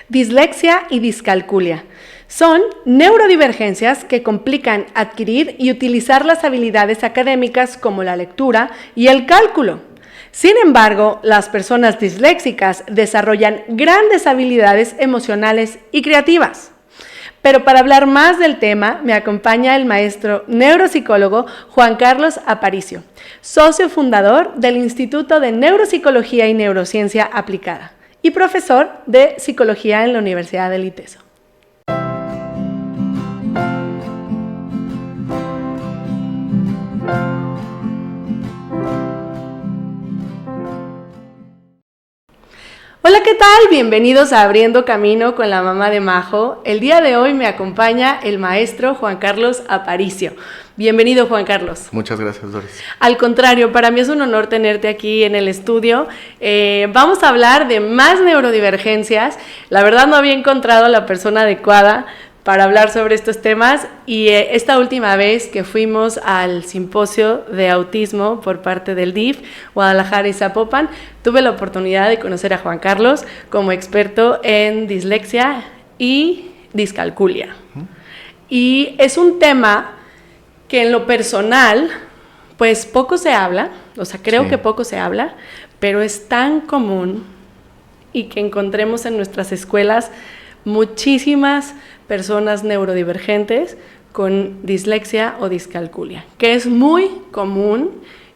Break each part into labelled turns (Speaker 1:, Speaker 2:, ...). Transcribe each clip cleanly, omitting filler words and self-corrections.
Speaker 1: dislexia y discalculia. Son neurodivergencias que complican adquirir y utilizar las habilidades académicas como la lectura y el cálculo. Sin embargo, las personas disléxicas desarrollan grandes habilidades emocionales y creativas. Pero para hablar más del tema, me acompaña el maestro neuropsicólogo Juan Carlos Aparicio, socio fundador del Instituto de Neuropsicología y Neurociencia Aplicada y profesor de Psicología en la Universidad del ITESO. Hola, ¿qué tal? Bienvenidos a Abriendo Camino con la mamá de Majo. El día de hoy me acompaña el maestro Juan Carlos Aparicio. Bienvenido, Juan Carlos.
Speaker 2: Muchas gracias, Doris.
Speaker 1: Al contrario, para mí es un honor tenerte aquí en el estudio. Vamos a hablar de más neurodivergencias. La verdad no había encontrado a la persona adecuada para hablar sobre estos temas y esta última vez que fuimos al simposio de autismo por parte del DIF, Guadalajara y Zapopan, tuve la oportunidad de conocer a Juan Carlos como experto en dislexia y discalculia. Y es un tema que en lo personal, pues poco se habla, o sea, creo que poco se habla, pero es tan común y que encontremos en nuestras escuelas muchísimas personas neurodivergentes con dislexia o discalculia, que es muy común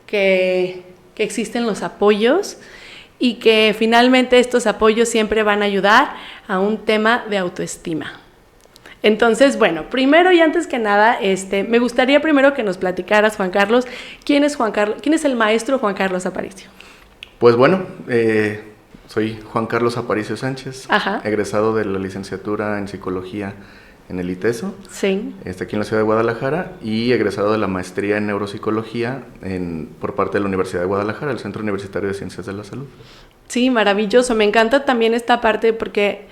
Speaker 1: que existen los apoyos y que finalmente estos apoyos siempre van a ayudar a un tema de autoestima. Entonces, bueno, primero y antes que nada, me gustaría primero que nos platicaras, Juan Carlos, ¿quién es el maestro Juan Carlos Aparicio?
Speaker 2: Pues bueno, soy Juan Carlos Aparicio Sánchez,
Speaker 1: Ajá.
Speaker 2: egresado de la licenciatura en Psicología en el ITESO,
Speaker 1: sí.
Speaker 2: Aquí en la ciudad de Guadalajara, y egresado de la maestría en Neuropsicología por parte de la Universidad de Guadalajara, el Centro Universitario de Ciencias de la Salud. Sí,
Speaker 1: maravilloso. Me encanta también esta parte porque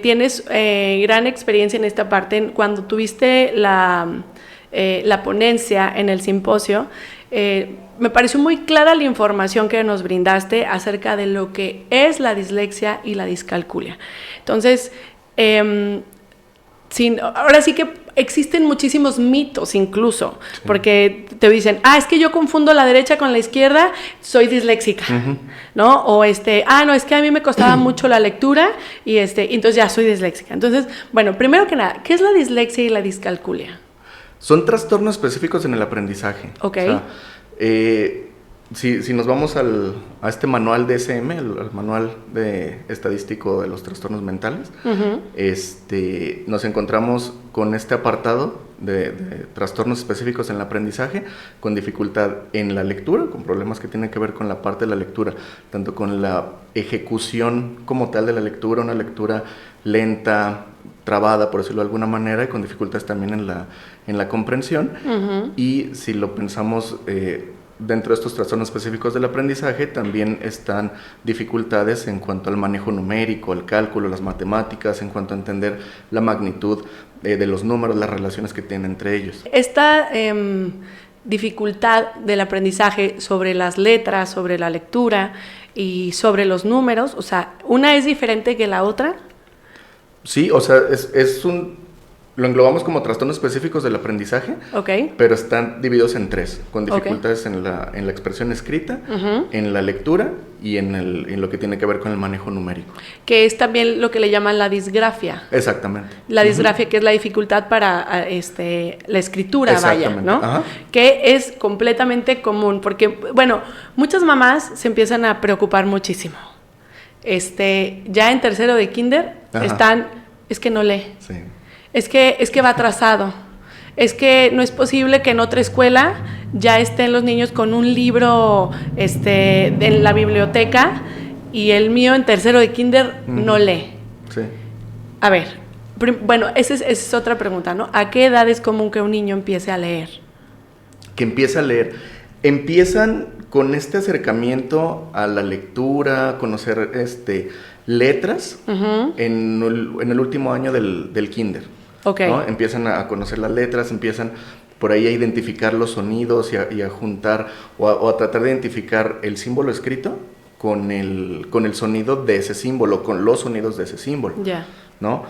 Speaker 1: tienes gran experiencia en esta parte. Cuando tuviste la ponencia en el simposio, me pareció muy clara la información que nos brindaste acerca de lo que es la dislexia y la discalculia. Entonces, ahora sí que existen muchísimos mitos incluso, sí, porque te dicen, es que yo confundo la derecha con la izquierda, soy disléxica, ¿no? O no, es que a mí me costaba mucho la lectura y entonces ya soy disléxica. Entonces, bueno, primero que nada, ¿qué es la dislexia y la discalculia?
Speaker 2: Son trastornos específicos en el aprendizaje.
Speaker 1: Ok.
Speaker 2: O sea, si nos vamos a este manual DSM, al manual estadístico de los trastornos mentales, nos encontramos con este apartado de trastornos específicos en el aprendizaje, con dificultad en la lectura, con problemas que tienen que ver con la parte de la lectura, tanto con la ejecución como tal de la lectura, una lectura lenta, trabada, por decirlo de alguna manera, y con dificultades también en la comprensión. Y si lo pensamos dentro de estos trastornos específicos del aprendizaje, también están dificultades en cuanto al manejo numérico, el cálculo, las matemáticas, en cuanto a entender la magnitud de los números, las relaciones que tienen entre ellos.
Speaker 1: Esta dificultad del aprendizaje sobre las letras, sobre la lectura y sobre los números, o sea, ¿una es diferente que la otra?
Speaker 2: Sí, o sea, lo englobamos como trastornos específicos del aprendizaje, pero están divididos en tres, con dificultades en la expresión escrita, en la lectura y en lo que tiene que ver con el manejo numérico.
Speaker 1: Que es también lo que le llaman la disgrafia.
Speaker 2: Exactamente.
Speaker 1: La disgrafia, que es la dificultad para la escritura, vaya, ¿no?
Speaker 2: Ajá.
Speaker 1: Que es completamente común, porque, bueno, muchas mamás se empiezan a preocupar muchísimo. Ya en tercero de kinder es que no lee. Sí. Es que va atrasado, es que no es posible que en otra escuela ya estén los niños con un libro en la biblioteca y el mío en tercero de kinder no lee.
Speaker 2: Sí.
Speaker 1: A ver, bueno, esa es otra pregunta, ¿no? ¿A qué edad es común que un niño empiece a leer?
Speaker 2: Que empiece a leer. Empiezan con este acercamiento a la lectura, conocer letras en el último año del kinder. ¿No? Empiezan a conocer las letras, empiezan por ahí a identificar los sonidos y a juntar o a tratar de identificar el símbolo escrito con el sonido de ese símbolo, con los sonidos de ese símbolo, ¿no?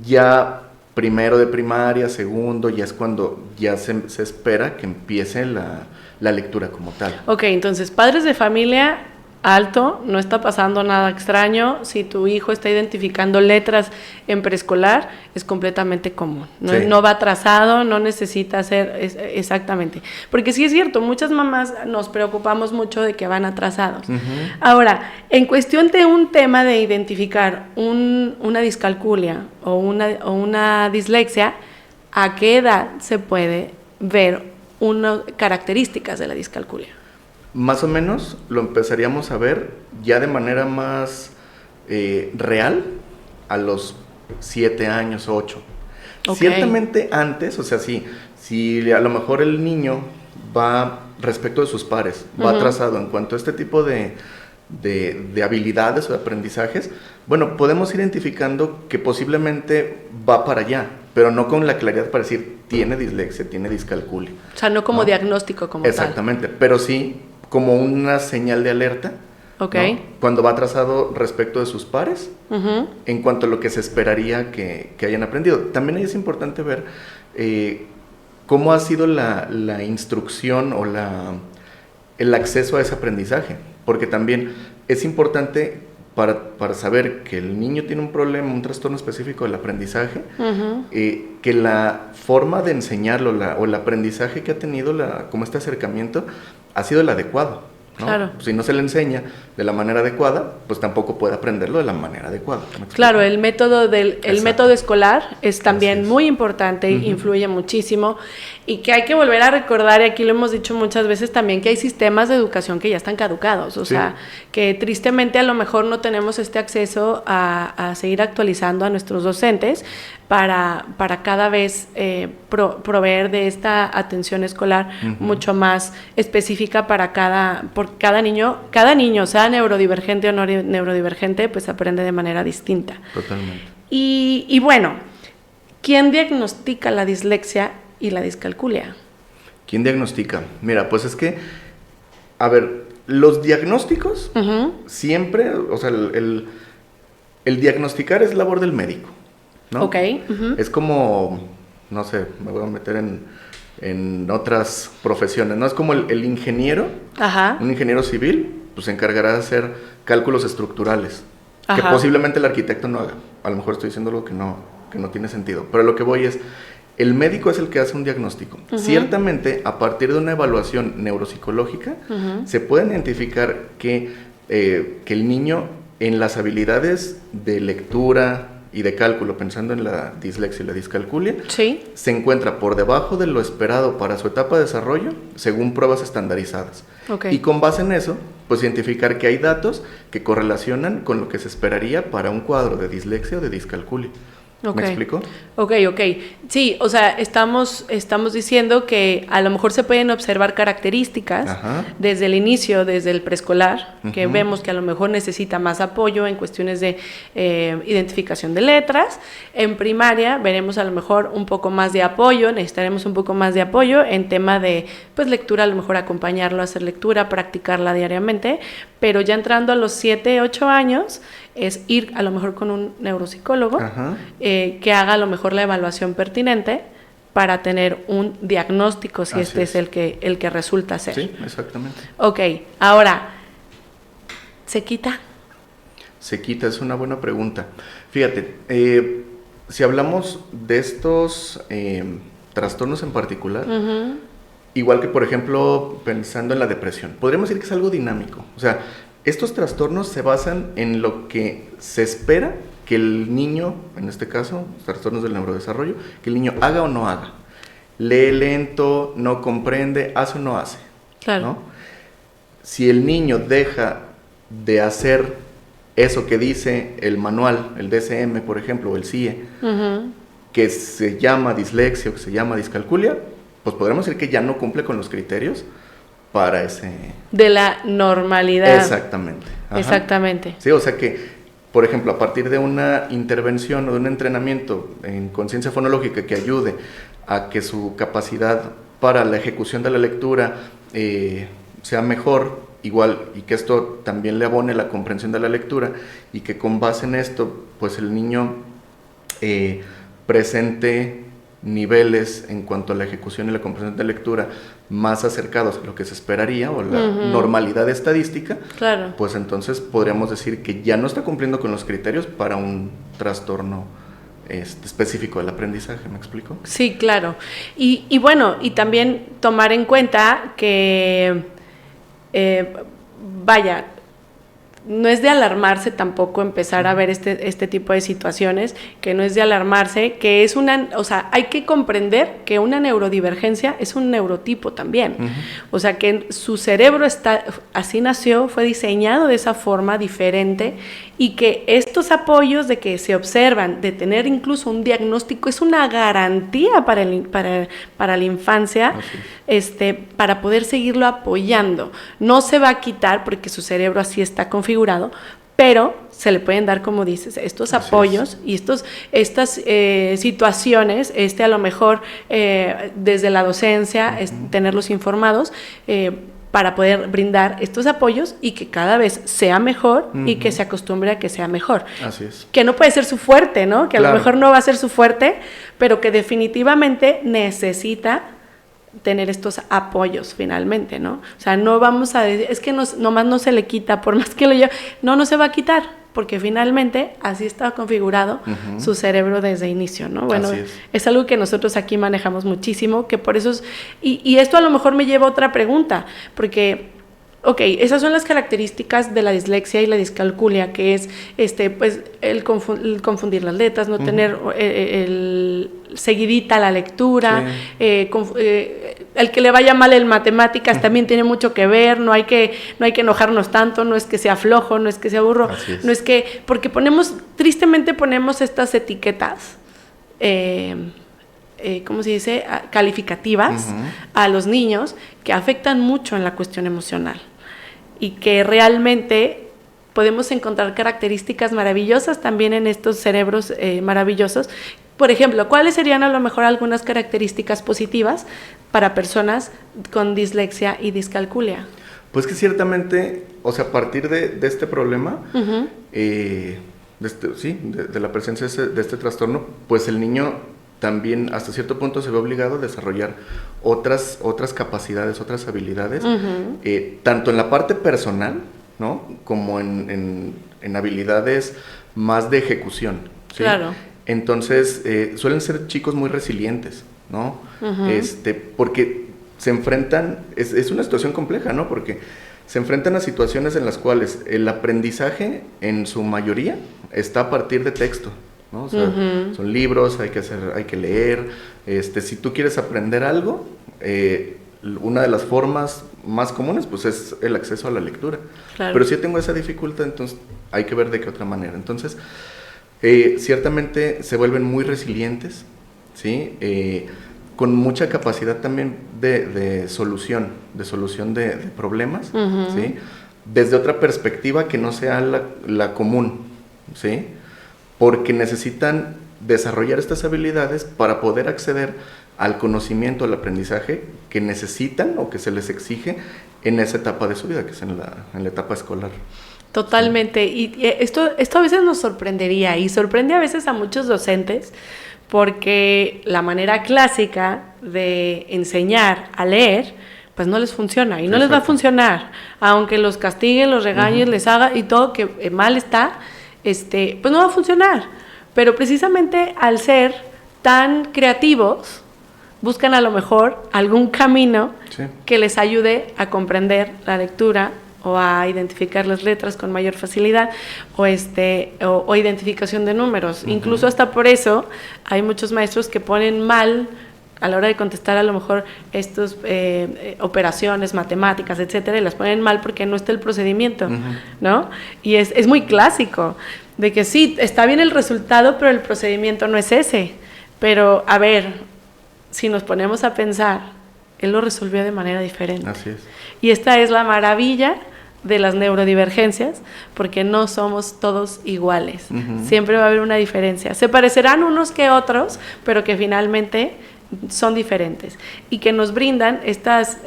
Speaker 2: Ya primero de primaria, segundo, ya es cuando ya se espera que empiece la lectura como tal.
Speaker 1: Ok, entonces, padres de familia, alto, no está pasando nada extraño. Si tu hijo está identificando letras en preescolar, es completamente común. No va atrasado, no necesita hacer exactamente. Porque sí es cierto, muchas mamás nos preocupamos mucho de que van atrasados. Uh-huh. Ahora, en cuestión de un tema de identificar una discalculia o una dislexia, ¿a qué edad se puede ver características de la discalculia?
Speaker 2: Más o menos lo empezaríamos a ver ya de manera más real a los 7 años, 8. Okay. Ciertamente antes, o sea, si a lo mejor el niño va, respecto de sus pares, va atrasado en cuanto a este tipo de habilidades o de aprendizajes, bueno, podemos ir identificando que posiblemente va para allá, pero no con la claridad para decir, tiene dislexia, tiene discalculia.
Speaker 1: O sea, no como diagnóstico como
Speaker 2: Exactamente, tal. Pero sí como una señal de alerta,
Speaker 1: okay,
Speaker 2: ¿no? Cuando va atrasado respecto de sus pares, en cuanto a lo que se esperaría que hayan aprendido. También ahí es importante ver cómo ha sido la instrucción o el acceso a ese aprendizaje, porque también es importante para saber que el niño tiene un problema, un trastorno específico del aprendizaje, que la forma de enseñarlo o el aprendizaje que ha tenido como este acercamiento ha sido el adecuado, ¿no?
Speaker 1: Claro.
Speaker 2: Si no se le enseña de la manera adecuada, pues tampoco puede aprenderlo de la manera adecuada.
Speaker 1: Claro, el método escolar es también muy importante, influye muchísimo, y que hay que volver a recordar, y aquí lo hemos dicho muchas veces también, que hay sistemas de educación que ya están caducados, o sea, que tristemente a lo mejor no tenemos este acceso a seguir actualizando a nuestros docentes para cada vez proveer de esta atención escolar mucho más específica para cada niño, sea neurodivergente o no neurodivergente, pues aprende de manera distinta.
Speaker 2: Totalmente.
Speaker 1: Y bueno, ¿quién diagnostica la dislexia y la discalculia?
Speaker 2: ¿Quién diagnostica? Mira, pues es que, a ver, los diagnósticos siempre, o sea, el diagnosticar es labor del médico, ¿no?
Speaker 1: Ok.
Speaker 2: Es como, no sé, me voy a meter en otras profesiones, ¿no? Es como el ingeniero, un ingeniero civil, pues se encargará de hacer cálculos estructurales, que posiblemente el arquitecto no haga. A lo mejor estoy diciendo algo que no tiene sentido, pero lo que voy es, el médico es el que hace un diagnóstico. Ciertamente, a partir de una evaluación neuropsicológica, se puede identificar que el niño en las habilidades de lectura y de cálculo, pensando en la dislexia y la discalculia, se encuentra por debajo de lo esperado para su etapa de desarrollo, según pruebas estandarizadas. Y con base en eso, pues identificar que hay datos que correlacionan con lo que se esperaría para un cuadro de dislexia o de discalculia. ¿Me explico? Ok.
Speaker 1: Sí, o sea, estamos diciendo que a lo mejor se pueden observar características desde el inicio, desde el preescolar, que vemos que a lo mejor necesita más apoyo en cuestiones de identificación de letras. En primaria veremos a lo mejor un poco más de apoyo, necesitaremos un poco más de apoyo en tema de, pues, lectura, a lo mejor acompañarlo a hacer lectura, practicarla diariamente, pero ya entrando a los 7, 8 años, es ir a lo mejor con un neuropsicólogo que haga a lo mejor la evaluación pertinente para tener un diagnóstico, si es el que resulta ser.
Speaker 2: Sí, exactamente.
Speaker 1: Ok, ahora, ¿se quita?
Speaker 2: Se quita, es una buena pregunta. Fíjate, si hablamos de estos trastornos en particular, igual que por ejemplo pensando en la depresión, podríamos decir que es algo dinámico, o sea, estos trastornos se basan en lo que se espera que el niño, en este caso, trastornos del neurodesarrollo, que el niño haga o no haga. Lee lento, no comprende, hace o no hace.
Speaker 1: Claro.
Speaker 2: ¿No? Si el niño deja de hacer eso que dice el manual, el DSM, por ejemplo, o el CIE, que se llama dislexia o que se llama discalculia, pues podremos decir que ya no cumple con los criterios para ese...
Speaker 1: De la normalidad.
Speaker 2: Exactamente.
Speaker 1: Exactamente.
Speaker 2: Sí, o sea que, por ejemplo, a partir de una intervención o de un entrenamiento en conciencia fonológica que ayude a que su capacidad para la ejecución de la lectura sea mejor igual, y que esto también le abone la comprensión de la lectura, y que con base en esto, pues el niño presente niveles en cuanto a la ejecución y la comprensión de lectura más acercados a lo que se esperaría, o la normalidad estadística,
Speaker 1: claro,
Speaker 2: pues entonces podríamos decir que ya no está cumpliendo con los criterios para un trastorno específico del aprendizaje. ¿Me explico?
Speaker 1: Sí, claro. Y bueno, y también tomar en cuenta que, vaya, no es de alarmarse tampoco empezar a ver este tipo de situaciones, que no es de alarmarse, que es o sea, hay que comprender que una neurodivergencia es un neurotipo también. O sea, que su cerebro así nació, fue diseñado de esa forma diferente, y que estos apoyos de que se observan, de tener incluso un diagnóstico, es una garantía para la infancia, para poder seguirlo apoyando. No se va a quitar porque su cerebro así está configurado, pero se le pueden dar, como dices, estos apoyos y estas situaciones, a lo mejor desde la docencia, tenerlos informados, para poder brindar estos apoyos y que cada vez sea mejor y que se acostumbre a que sea mejor.
Speaker 2: Así es.
Speaker 1: Que no puede ser su fuerte, ¿no? Que
Speaker 2: claro,
Speaker 1: a lo mejor no va a ser su fuerte, pero que definitivamente necesita tener estos apoyos finalmente, ¿no? O sea, no vamos a decir, es que nomás no se le quita, por más que lo lleve, no se va a quitar, porque finalmente así está configurado su cerebro desde inicio, ¿no? Bueno, es algo que nosotros aquí manejamos muchísimo, que por eso es, y esto a lo mejor me lleva a otra pregunta, porque ok, esas son las características de la dislexia y la discalculia, que es pues el confundir las letras, no tener seguidita la lectura, el que le vaya mal en matemáticas también tiene mucho que ver, no hay que enojarnos tanto, no es que sea flojo, no es que sea burro, no es que, porque tristemente ponemos estas etiquetas, ¿cómo se dice?, calificativas a los niños, que afectan mucho en la cuestión emocional, y que realmente podemos encontrar características maravillosas también en estos cerebros maravillosos. Por ejemplo, ¿cuáles serían a lo mejor algunas características positivas para personas con dislexia y discalculia?
Speaker 2: Pues que ciertamente, o sea, a partir de este problema, de la presencia de este trastorno, pues el niño también hasta cierto punto se ve obligado a desarrollar otras capacidades, otras habilidades, tanto en la parte personal, ¿no?, como en habilidades más de ejecución, ¿sí?
Speaker 1: Claro.
Speaker 2: Entonces, suelen ser chicos muy resilientes, ¿no? Porque se enfrentan, es una situación compleja, ¿no? Porque se enfrentan a situaciones en las cuales el aprendizaje, en su mayoría, está a partir de texto, ¿no? O sea, son libros, hay que leer. Si tú quieres aprender algo, una de las formas más comunes, pues, es el acceso a la lectura. Claro. Pero si yo tengo esa dificultad, entonces hay que ver de qué otra manera. Entonces, ciertamente se vuelven muy resilientes, ¿sí? Con mucha capacidad también de solución de problemas, ¿sí?, desde otra perspectiva que no sea la común, ¿sí?, porque necesitan desarrollar estas habilidades para poder acceder al conocimiento, al aprendizaje que necesitan o que se les exige en esa etapa de su vida, que es en la etapa escolar.
Speaker 1: Totalmente, y esto a veces nos sorprendería, y sorprende a veces a muchos docentes, porque la manera clásica de enseñar a leer, pues no les funciona, y no les va a funcionar, aunque los castiguen, los regañen, les haga y todo, que mal está, pues no va a funcionar. Pero precisamente al ser tan creativos, buscan a lo mejor algún camino que les ayude a comprender la lectura, o a identificar las letras con mayor facilidad, o identificación de números. Incluso hasta por eso hay muchos maestros que ponen mal a la hora de contestar a lo mejor estas operaciones matemáticas, etcétera, y las ponen mal porque no está el procedimiento, ¿no? Y es muy clásico, de que sí, está bien el resultado, pero el procedimiento no es ese. Pero, a ver, si nos ponemos a pensar, él lo resolvió de manera diferente.
Speaker 2: Así es.
Speaker 1: Y esta es la maravilla de las neurodivergencias, porque no somos todos iguales. Siempre va a haber una diferencia. Se parecerán unos que otros, pero que finalmente son diferentes y que nos brindan estas,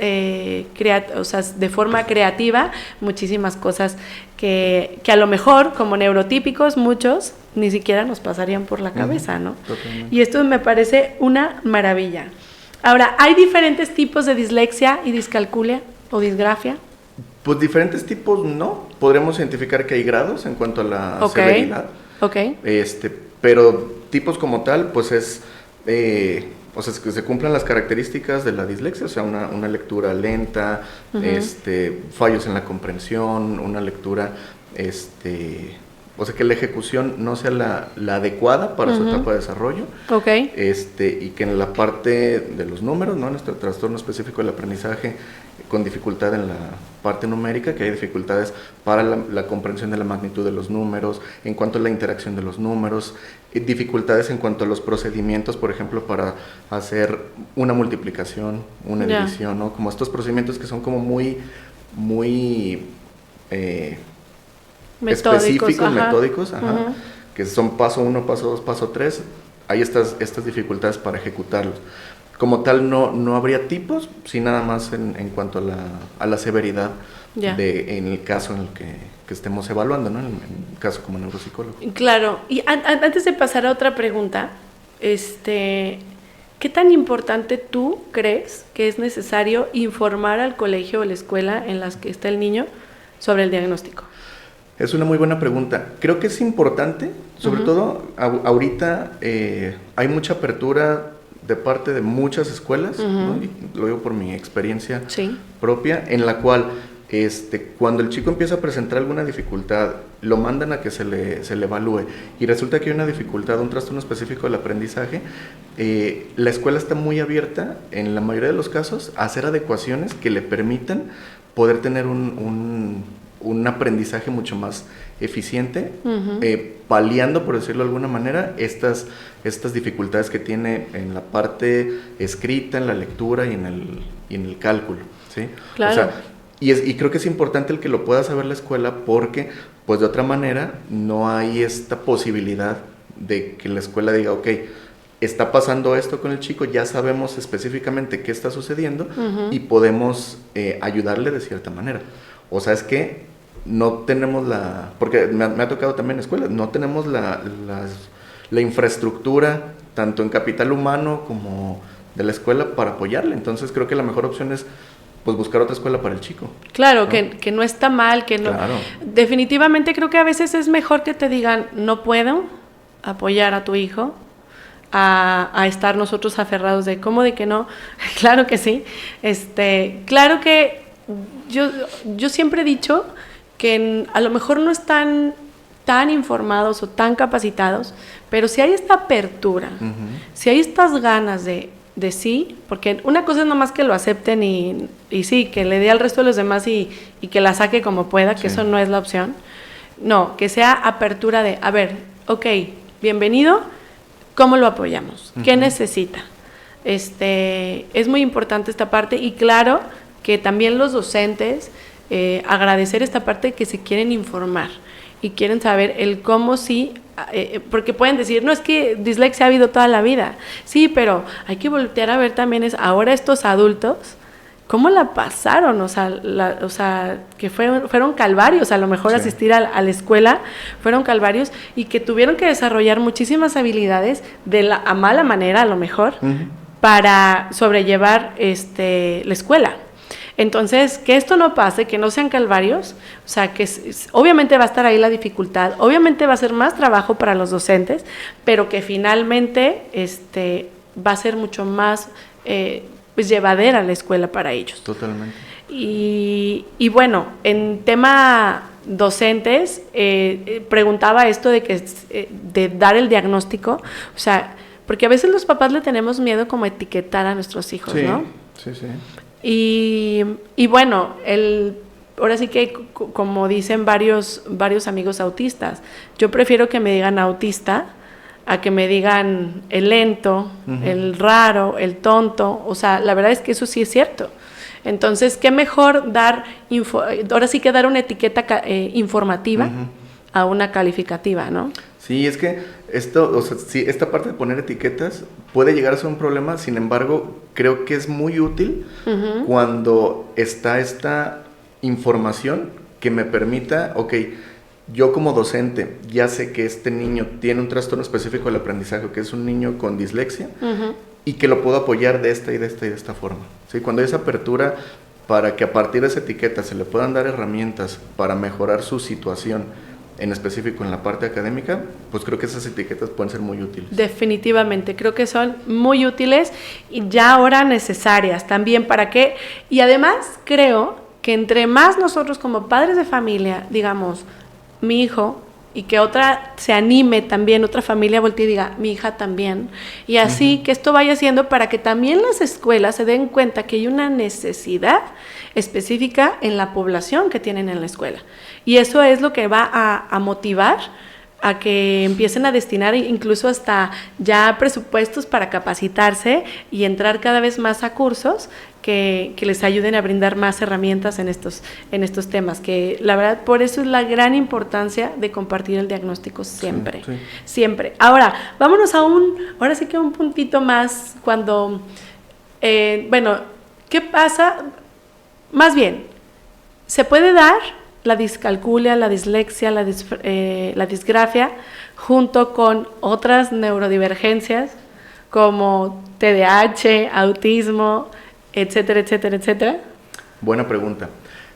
Speaker 1: o sea, de forma creativa, muchísimas cosas que a lo mejor, como neurotípicos, muchos ni siquiera nos pasarían por la cabeza, ¿no?
Speaker 2: Totalmente.
Speaker 1: Y esto me parece una maravilla. Ahora, ¿hay diferentes tipos de dislexia y discalculia o disgrafia?
Speaker 2: Pues diferentes tipos no. Podremos identificar que hay grados en cuanto a la severidad.
Speaker 1: Ok.
Speaker 2: Pero tipos como tal, pues es... o sea, es que se cumplan las características de la dislexia, o sea, una lectura lenta, fallos en la comprensión, una lectura, o sea, que la ejecución no sea la adecuada para su etapa de desarrollo.
Speaker 1: Ok.
Speaker 2: Y que en la parte de los números, ¿no? En este trastorno específico del aprendizaje, con dificultad en la parte numérica, que hay dificultades para la comprensión de la magnitud de los números, en cuanto a la interacción de los números, dificultades en cuanto a los procedimientos, por ejemplo, para hacer una multiplicación, una división, ¿no? Como estos procedimientos que son como muy específicos, metódicos, que son paso 1, paso 2, paso 3, hay estas dificultades para ejecutarlos. Como tal, no habría tipos, sí nada más en cuanto a la severidad en el caso en el que estemos evaluando, ¿no? En el caso como neuropsicólogo.
Speaker 1: Claro, y antes de pasar a otra pregunta, ¿qué tan importante tú crees que es necesario informar al colegio o la escuela en las que está el niño sobre el diagnóstico?
Speaker 2: Es una muy buena pregunta. Creo que es importante, sobre todo ahorita hay mucha apertura de parte de muchas escuelas, ¿no? Y lo digo por mi experiencia propia, en la cual cuando el chico empieza a presentar alguna dificultad, lo mandan a que se le evalúe y resulta que hay una dificultad, un trastorno específico del aprendizaje, la escuela está muy abierta, en la mayoría de los casos, a hacer adecuaciones que le permitan poder tener un aprendizaje mucho más eficiente, paliando, por decirlo de alguna manera, estas dificultades que tiene en la parte escrita, en la lectura y en el cálculo, ¿sí?
Speaker 1: Claro.
Speaker 2: O sea, y creo que es importante el que lo pueda saber la escuela porque, pues de otra manera, no hay esta posibilidad de que la escuela diga, ok, está pasando esto con el chico, ya sabemos específicamente qué está sucediendo y podemos ayudarle de cierta manera. O sea, es que no tenemos porque me ha tocado también en escuelas, no tenemos la infraestructura, tanto en capital humano como de la escuela, para apoyarle. Entonces creo que la mejor opción es pues buscar otra escuela para el chico.
Speaker 1: Claro, ¿no? Que no está mal, que no...
Speaker 2: Claro.
Speaker 1: Definitivamente creo que a veces es mejor que te digan, no puedo apoyar a tu hijo, a estar nosotros aferrados de, ¿cómo de que no? Claro que sí. Claro que yo siempre he dicho que a lo mejor no están tan informados o tan capacitados, pero si hay esta apertura, si hay estas ganas de sí, porque una cosa es nomás que lo acepten y sí, que le dé al resto de los demás y que la saque como pueda, que eso no es la opción. No, que sea apertura de, a ver, ok, bienvenido, ¿cómo lo apoyamos? ¿Qué necesita? Es muy importante esta parte y claro que también los docentes agradecer esta parte de que se quieren informar y quieren saber el cómo sí, porque pueden decir, no, es que dislexia ha habido toda la vida. Sí, pero hay que voltear a ver también ahora estos adultos, ¿cómo la pasaron? O sea, que fueron calvarios, a lo mejor asistir a la escuela, fueron calvarios y que tuvieron que desarrollar muchísimas habilidades a mala manera, a lo mejor, para sobrellevar la escuela. Entonces, que esto no pase, que no sean calvarios, o sea, que obviamente va a estar ahí la dificultad, obviamente va a ser más trabajo para los docentes, pero que finalmente va a ser mucho más pues llevadera la escuela para ellos.
Speaker 2: Totalmente.
Speaker 1: Y bueno, en tema docentes, preguntaba esto de dar el diagnóstico, o sea, porque a veces los papás le tenemos miedo como etiquetar a nuestros hijos, ¿no?
Speaker 2: Sí.
Speaker 1: Y bueno, ahora sí que como dicen varios amigos autistas, yo prefiero que me digan autista a que me digan el lento, el raro, el tonto, o sea, la verdad es que eso sí es cierto. Entonces, qué mejor dar una etiqueta informativa a una calificativa, ¿no?
Speaker 2: Sí, es que esto, o sea, sí, esta parte de poner etiquetas puede llegar a ser un problema, sin embargo, creo que es muy útil cuando está esta información que me permita, ok, yo como docente ya sé que este niño tiene un trastorno específico del aprendizaje, que es un niño con dislexia, y que lo puedo apoyar de esta y de esta y de esta forma. ¿Sí? Cuando hay esa apertura para que a partir de esa etiqueta se le puedan dar herramientas para mejorar su situación, en específico en la parte académica, pues creo que esas etiquetas pueden ser muy útiles.
Speaker 1: Definitivamente, creo que son muy útiles y ya ahora necesarias también para que, y además creo que entre más nosotros como padres de familia digamos, mi hijo, y que otra se anime también, otra familia voltee y diga, mi hija también, y así que esto vaya siendo para que también las escuelas se den cuenta que hay una necesidad específica en la población que tienen en la escuela, y eso es lo que va a motivar a que empiecen a destinar incluso hasta ya presupuestos para capacitarse y entrar cada vez más a cursos que les ayuden a brindar más herramientas en estos temas, que la verdad por eso es la gran importancia de compartir el diagnóstico siempre, sí. Siempre. Ahora, vámonos ahora sí que a un puntito más cuando, bueno, ¿qué pasa? Más bien, ¿se puede dar la discalculia, la dislexia, la disgrafia, junto con otras neurodivergencias como TDAH, autismo, etcétera, etcétera, etcétera?
Speaker 2: Buena pregunta.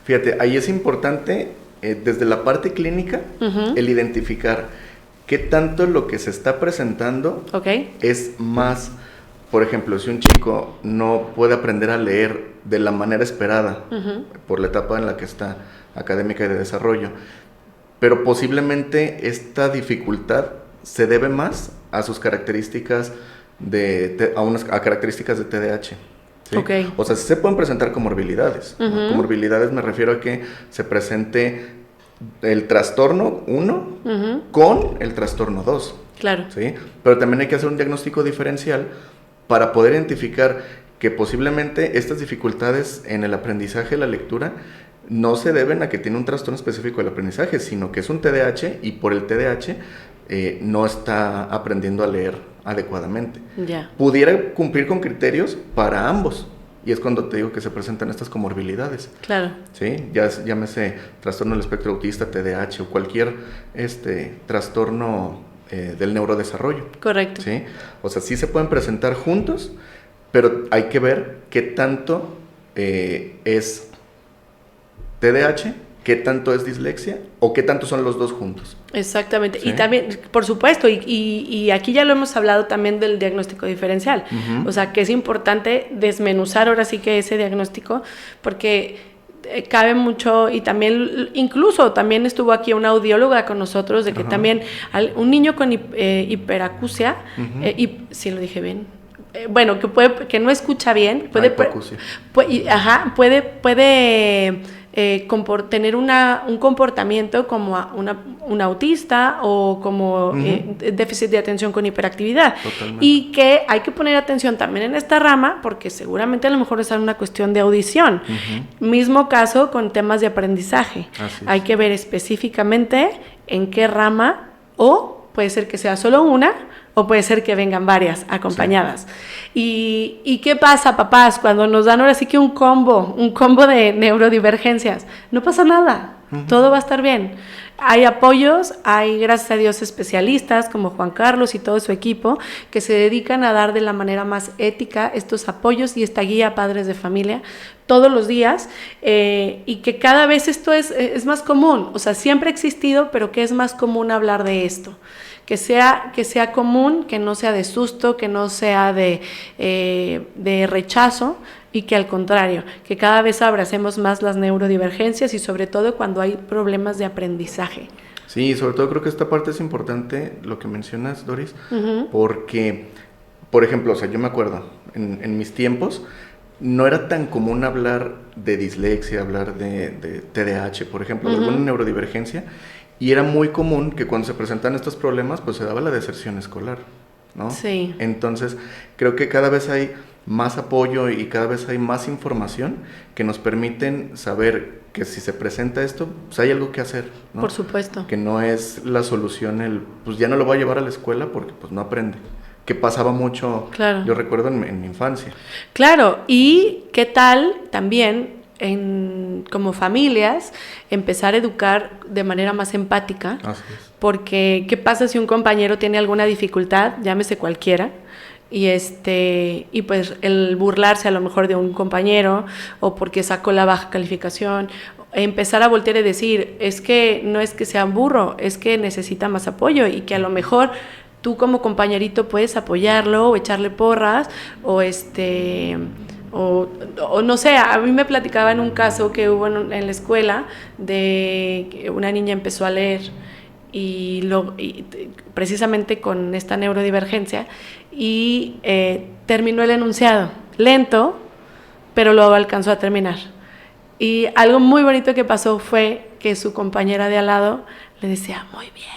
Speaker 2: Fíjate, ahí es importante, desde la parte clínica, el identificar qué tanto lo que se está presentando es más, por ejemplo, si un chico no puede aprender a leer de la manera esperada, por la etapa en la que está, académica y de desarrollo, pero posiblemente esta dificultad se debe más a sus características a características de TDAH. ¿Sí? O sea, sí se pueden presentar comorbilidades. Comorbilidades me refiero a que se presente el trastorno 1 con el trastorno 2.
Speaker 1: Claro.
Speaker 2: ¿Sí? Pero también hay que hacer un diagnóstico diferencial para poder identificar que posiblemente estas dificultades en el aprendizaje de la lectura no se deben a que tiene un trastorno específico del aprendizaje, sino que es un TDAH y por el TDAH no está aprendiendo a leer adecuadamente. Pudiera cumplir con criterios para ambos, y es cuando te digo que se presentan estas comorbilidades.
Speaker 1: Claro.
Speaker 2: ¿Sí? Llámese trastorno del espectro autista, TDAH o cualquier trastorno del neurodesarrollo.
Speaker 1: Correcto.
Speaker 2: ¿Sí? O sea, sí se pueden presentar juntos, pero hay que ver qué tanto es TDAH, qué tanto es dislexia o qué tanto son los dos juntos.
Speaker 1: Exactamente. ¿Sí? Y también, por supuesto, y aquí ya lo hemos hablado también del diagnóstico diferencial. O sea, que es importante desmenuzar ahora sí que ese diagnóstico, porque cabe mucho, y también, incluso también estuvo aquí una audióloga con nosotros, de que también un niño con hiperacusia, si lo dije bien, bueno, que no escucha bien, puede tener un comportamiento como un autista o como déficit de atención con hiperactividad. Totalmente. Y que hay que poner atención también en esta rama porque seguramente a lo mejor es una cuestión de audición. Mismo caso con temas de aprendizaje. Hay que ver específicamente en qué rama, o puede ser que sea solo una o puede ser que vengan varias acompañadas. Sí. ¿Y qué pasa, papás, cuando nos dan ahora sí que un combo de neurodivergencias? No pasa nada, todo va a estar bien. Hay apoyos, hay, gracias a Dios, especialistas como Juan Carlos y todo su equipo que se dedican a dar de la manera más ética estos apoyos y esta guía a padres de familia todos los días, y que cada vez esto es más común. O sea, siempre ha existido, pero que es más común hablar de esto. Que sea común, que no sea de susto, que no sea de rechazo, y que al contrario, que cada vez abracemos más las neurodivergencias y sobre todo cuando hay problemas de aprendizaje.
Speaker 2: Sí, sobre todo creo que esta parte es importante, lo que mencionas, Doris, porque, por ejemplo, o sea, yo me acuerdo, en mis tiempos, no era tan común hablar de dislexia, hablar de TDAH, por ejemplo, de alguna neurodivergencia, y era muy común que cuando se presentan estos problemas, pues se daba la deserción escolar. ¿no?
Speaker 1: Sí.
Speaker 2: Entonces, creo que cada vez hay más apoyo y cada vez hay más información que nos permiten saber que si se presenta esto, pues hay algo que hacer, ¿no?
Speaker 1: Por supuesto.
Speaker 2: Que no es la solución pues ya no lo voy a llevar a la escuela porque pues no aprende. Que pasaba mucho,
Speaker 1: claro.
Speaker 2: Yo recuerdo en mi infancia.
Speaker 1: Claro, y qué tal también como familias empezar a educar de manera más empática.
Speaker 2: Así es.
Speaker 1: Porque qué pasa si un compañero tiene alguna dificultad, llámese cualquiera, y pues el burlarse a lo mejor de un compañero o porque sacó la baja calificación, empezar a voltear y decir, es que no es que sea un burro, es que necesita más apoyo y que a lo mejor tú como compañerito puedes apoyarlo o echarle porras o o no sé, a mí me platicaba en un caso que hubo en la escuela de que una niña empezó a leer y precisamente con esta neurodivergencia y terminó el enunciado, lento, pero lo alcanzó a terminar. Y algo muy bonito que pasó fue que su compañera de al lado le decía, muy bien,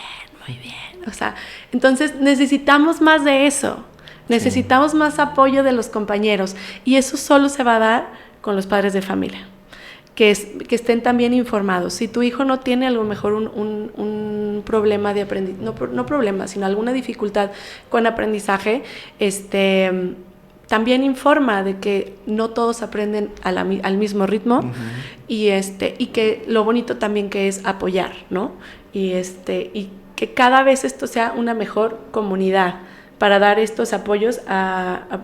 Speaker 1: muy bien. O sea, entonces necesitamos más de eso, necesitamos más apoyo de los compañeros y eso solo se va a dar con los padres de familia. Que estén también informados. Si tu hijo no tiene a lo mejor un problema de aprendizaje, no problema, sino alguna dificultad con aprendizaje, también informa de que no todos aprenden al mismo ritmo. Uh-huh. y que lo bonito también que es apoyar, ¿no? Y que cada vez esto sea una mejor comunidad para dar estos apoyos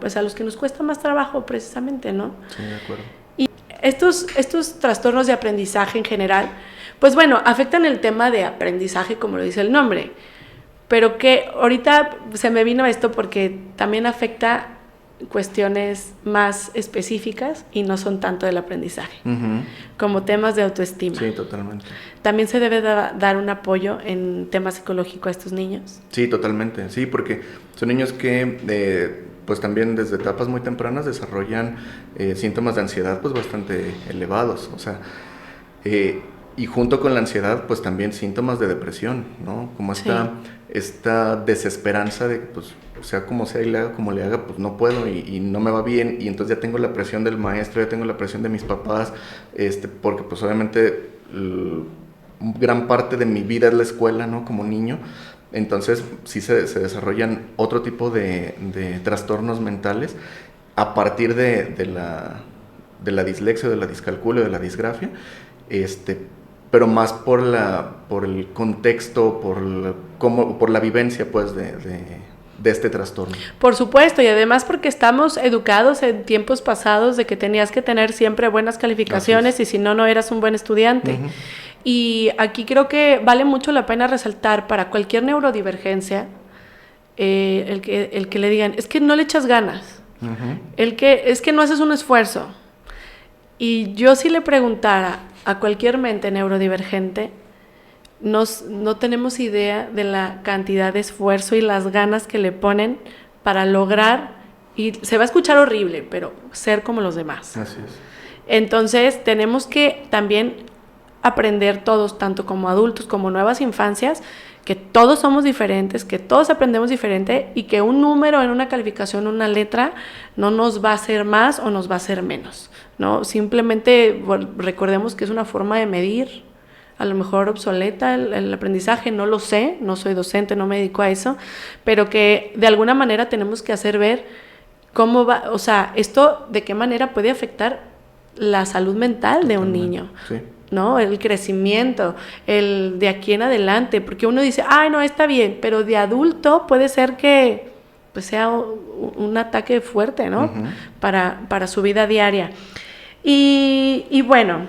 Speaker 1: pues a los que nos cuesta más trabajo precisamente, ¿no?
Speaker 2: Sí, de acuerdo.
Speaker 1: Estos trastornos de aprendizaje en general, pues bueno, afectan el tema de aprendizaje como lo dice el nombre, pero que ahorita se me vino esto porque también afecta cuestiones más específicas y no son tanto del aprendizaje, uh-huh. como temas de autoestima.
Speaker 2: Sí, totalmente.
Speaker 1: ¿También se debe dar un apoyo en tema psicológico a estos niños?
Speaker 2: Sí, totalmente, sí, porque son niños que pues también desde etapas muy tempranas desarrollan síntomas de ansiedad pues bastante elevados, o sea, y junto con la ansiedad pues también síntomas de depresión, ¿no? Como esta desesperanza de pues sea como sea y le haga como le haga, pues no puedo y no me va bien y entonces ya tengo la presión del maestro, ya tengo la presión de mis papás, porque pues obviamente gran parte de mi vida es la escuela, ¿no? Como niño. Entonces sí se desarrollan otro tipo de trastornos mentales a partir de la dislexia, de la discalculia, de la disgrafia, pero más por el contexto, por la vivencia pues de este trastorno.
Speaker 1: Por supuesto, y además porque estamos educados en tiempos pasados de que tenías que tener siempre buenas calificaciones y si no, no eras un buen estudiante. Uh-huh. Y aquí creo que vale mucho la pena resaltar para cualquier neurodivergencia el que le digan, es que no le echas ganas, uh-huh. Es que no haces un esfuerzo. Y yo si le preguntara a cualquier mente neurodivergente, no tenemos idea de la cantidad de esfuerzo y las ganas que le ponen para lograr, y se va a escuchar horrible, pero ser como los demás.
Speaker 2: Así es.
Speaker 1: Entonces tenemos que también aprender todos, tanto como adultos como nuevas infancias, que todos somos diferentes, que todos aprendemos diferente y que un número en una calificación, una letra, no nos va a hacer más o nos va a hacer menos, ¿no? Simplemente recordemos que es una forma de medir, a lo mejor obsoleta el aprendizaje, no lo sé, no soy docente, no me dedico a eso, pero que de alguna manera tenemos que hacer ver cómo va, o sea, esto de qué manera puede afectar la salud mental de un niño.
Speaker 2: Sí.
Speaker 1: ¿No? El crecimiento, el de aquí en adelante, porque uno dice, ay, no, está bien, pero de adulto puede ser que pues sea un ataque fuerte, ¿no? Uh-huh. para su vida diaria. Y bueno,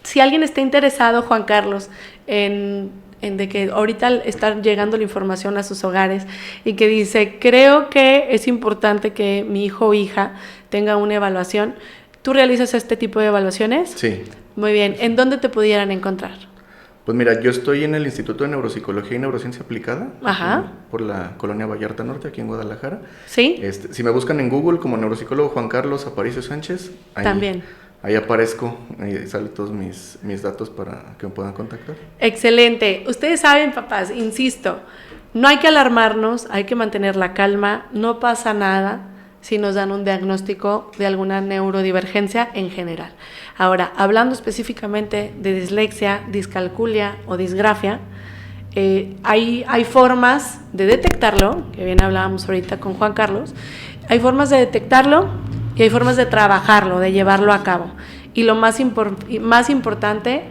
Speaker 1: si alguien está interesado, Juan Carlos, en de que ahorita está llegando la información a sus hogares y que dice, creo que es importante que mi hijo o hija tenga una evaluación, ¿tú realizas este tipo de evaluaciones?
Speaker 2: Sí.
Speaker 1: Muy bien. ¿En dónde te pudieran encontrar?
Speaker 2: Pues mira, yo estoy en el Instituto de Neuropsicología y Neurociencia Aplicada,
Speaker 1: Ajá.
Speaker 2: Por la Colonia Vallarta Norte, aquí en Guadalajara.
Speaker 1: ¿Sí?
Speaker 2: Si me buscan en Google como neuropsicólogo Juan Carlos Aparicio Sánchez,
Speaker 1: también.
Speaker 2: Ahí aparezco, ahí salen todos mis datos para que me puedan contactar.
Speaker 1: Excelente. Ustedes saben, papás, insisto, no hay que alarmarnos, hay que mantener la calma, no pasa nada si nos dan un diagnóstico de alguna neurodivergencia en general. Ahora, hablando específicamente de dislexia, discalculia o disgrafia, hay formas de detectarlo, que bien hablábamos ahorita con Juan Carlos, hay formas de detectarlo y hay formas de trabajarlo, de llevarlo a cabo. Y lo más importante,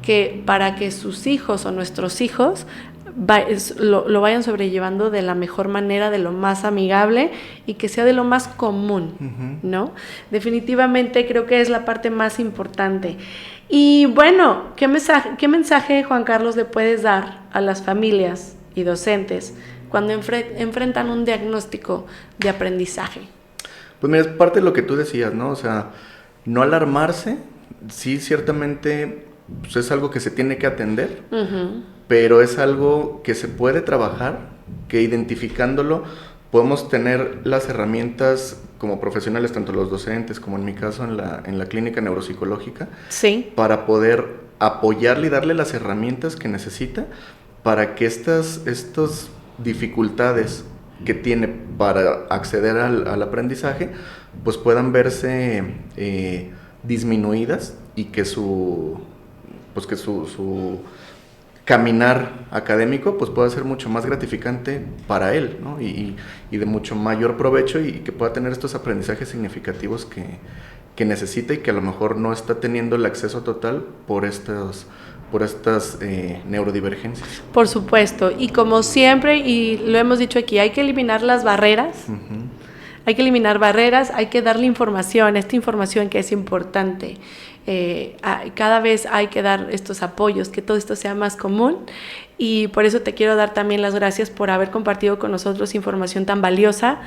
Speaker 1: que para que sus hijos o nuestros hijos lo vayan sobrellevando de la mejor manera, de lo más amigable y que sea de lo más común, ¿no? Definitivamente creo que es la parte más importante. Y bueno, ¿qué mensaje, Juan Carlos, le puedes dar a las familias y docentes cuando enfrentan un diagnóstico de aprendizaje?
Speaker 2: Pues mira, es parte de lo que tú decías, ¿no? O sea, no alarmarse, sí, ciertamente pues es algo que se tiene que atender, pero es algo que se puede trabajar, que identificándolo podemos tener las herramientas como profesionales, tanto los docentes como en mi caso en la clínica neuropsicológica,
Speaker 1: sí,
Speaker 2: para poder apoyarle y darle las herramientas que necesita para que estas dificultades que tiene para acceder al aprendizaje, pues puedan verse disminuidas y que su caminar académico pues pueda ser mucho más gratificante para él, ¿no? y de mucho mayor provecho y que pueda tener estos aprendizajes significativos que necesita y que a lo mejor no está teniendo el acceso total por estas neurodivergencias.
Speaker 1: Por supuesto, y como siempre, y lo hemos dicho aquí, hay que eliminar las barreras, hay que eliminar barreras, hay que darle información, esta información que es importante. Cada vez hay que dar estos apoyos, que todo esto sea más común, y por eso te quiero dar también las gracias por haber compartido con nosotros información tan valiosa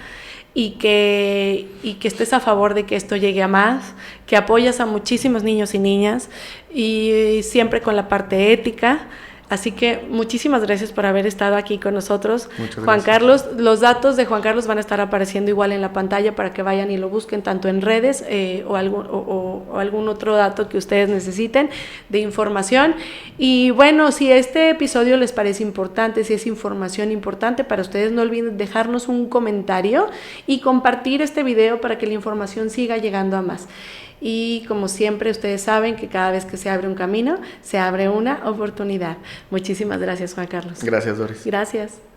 Speaker 1: y que estés a favor de que esto llegue a más, que apoyas a muchísimos niños y niñas y siempre con la parte ética. Así que muchísimas gracias por haber estado aquí con nosotros. Juan Carlos, los datos de Juan Carlos van a estar apareciendo igual en la pantalla para que vayan y lo busquen tanto en redes o algún otro dato que ustedes necesiten de información. Y bueno, si este episodio les parece importante, si es información importante para ustedes, no olviden dejarnos un comentario y compartir este video para que la información siga llegando a más. Y como siempre, ustedes saben que cada vez que se abre un camino, se abre una oportunidad. Muchísimas gracias, Juan Carlos.
Speaker 2: Gracias, Doris.
Speaker 1: Gracias.